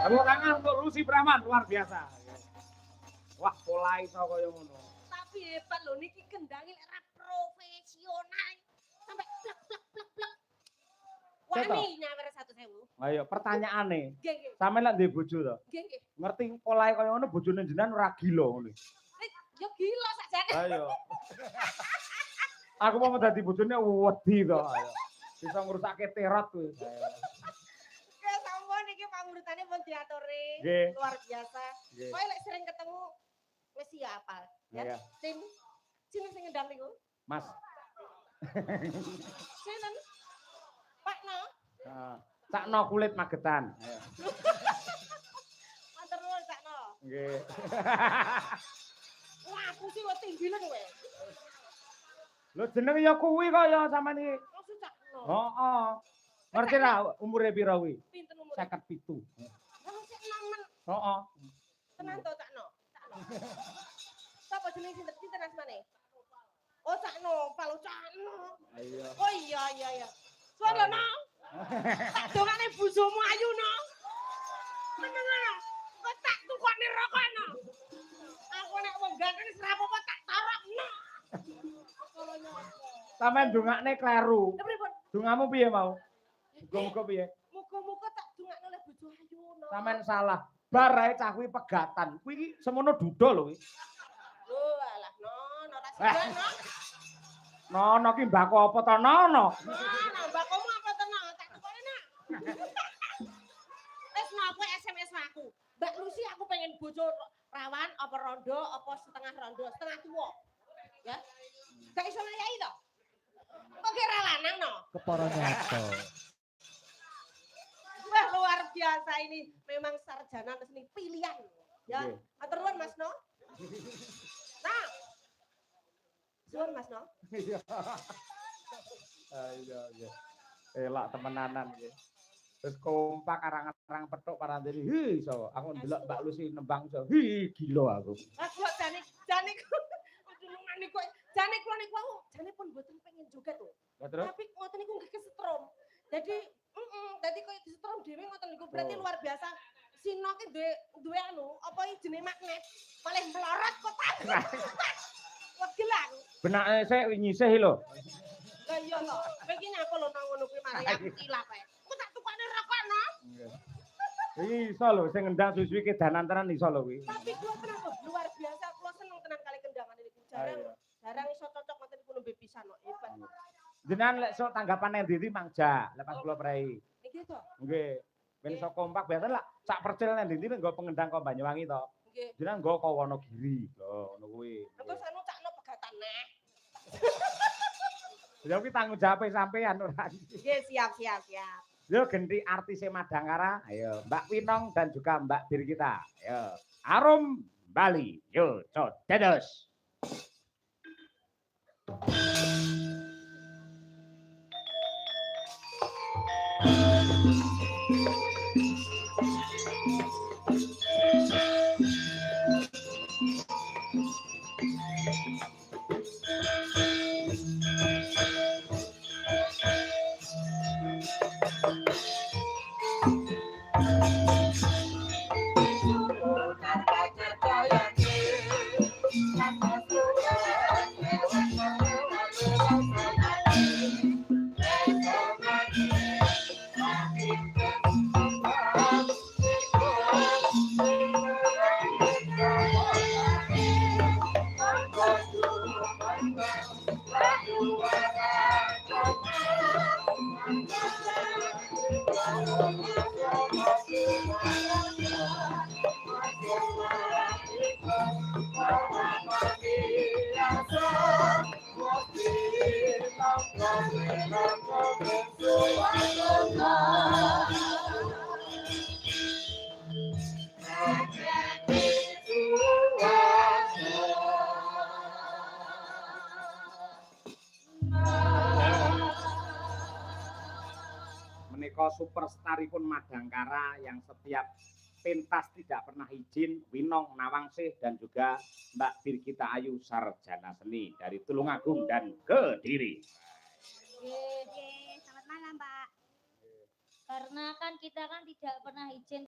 Tepuk tangan untuk Lucy Brahman, luar biasa. Wah, pola iso kaya ngono. Tapi hebat lho niki kendhangi lek ra profesional. Sampai plek plek plek plek. Wani nyawer 100.000. Ayo pertanyaane. Nggih, nggih. Sampeyan lek duwe bojo to? Nggih, nggih. Ngerti polahe kaya ngono bojone jenengan ora gila ngono. Yo gila sakjane. Ayo. Aku mau dadi bojone wedi to. Ayo. Bisa ngurusake terot kuwi. Oke, sampun iki pangurutane pun diaturi. Luar biasa. Kowe lek sering ketemu wis ya apal. Ya. Tim sing ngendang niku. Mas. Sinten? Pak No. Sakno kulit magetan. Ayo. Matur nuwun Sakno. Nggih. Wah, aku sih kok tinggilen kowe. Lho jeneng ya kuwi kok ya sampean iki. Maksud Sakno. Heeh. Ngerti ra umure pira kuwi? Pinten umure? 57. Lah sik nemen. Heeh. Tenan to Sakno. Sakno. Sapa jeneng sinten asmane? Oh Sakno, Palu Sakno. Ayo. Oh iya iya iya. Suwun lho No. Tak dongane bojomu ayu No. Meneng kok tak tukokne rokok No. Aku nek wong ganteng wis ra apa-apa tak tarok No. Sampeyan dongakne kleru. Lha pripun? Dongamu piye mau? Muga-muga piye? Muga-muga tak dongakne oleh bojo ayu No. Sampeyan salah. Bar ae cah kuwi pegatan. Kuwi iki semono duda lho kuwi. Oh alah No, ora sida No. Nono ki mbako apa to nono? Nah, mbakomu apa to No? Tak tukokne No. Wis No, kowe SMS aku. Mbak Lucy aku pengen bojo rawan apa rondo apa setengah rondo, setengah tua. Ya. Gak iso ngayai to? Kok kira lanang No? Kepara nyato. Wah, luar biasa ini. Memang sarjana seni pilihan. Ya, matur nuwun Mas No. Nah. Suwun Mas No. Iya. Iya, iya. Elak temenanan iki. Terus kompak arang-arang petuk parandene. Hi, iso. Aku ndelok Mbak Lucy nembang iso. Hi, gila aku. Lah kok jane dunungan niku. Jane kula niku jane pun mboten pengen joget to. Tapi ngoten niku nggih kesetrum. Dadi koyo disetrum dhewe ngoten niku berarti luar biasa. Sino ki duwe anu, apa iki jenenge magnet. Paling melorot kok. Wegelan. Benake sik nyisih lho. Lah iya to. Kowe iki nyapa lho nang ngono kuwi mari aku tilap ae. Kok tak tukokne rokok no. Iso lho sing ngendang suwi-suwi kedanan tenan iso lho kuwi. Tapi kula tenan kok luar biasa kula seneng tenan kali kendangan iki. Jarang iso cocok ngoten niku nembe pisan kok hebat. Jenengan lek sok tanggapane ndi mangja lepas kula prei. Nggih to. Nggih. Ben iso kompak biasa lah sak percil nang ndi nggo pengendang kok Banyuwangi to. Nggih. Jenengan nggo kok Wonogiri. Lho ngono kuwi. Terus anu cakno pegatan neh. Ya kuwi tanggung jawab sampean ora. Nggih, siap. Yo ganti artise Madangkara. Ayo, Mbak Winong dan juga Mbak Birgita. Ayo, Arum Bali. Yo, dados. Menika superstaripun Madangkara yang setiap pentas tidak pernah izin, Winong Nawangsih dan juga Mbak Birgita Ayu sarjana seni dari Tulungagung dan Kediri. Selamat malam Pak. Karena kan kita kan tidak pernah izin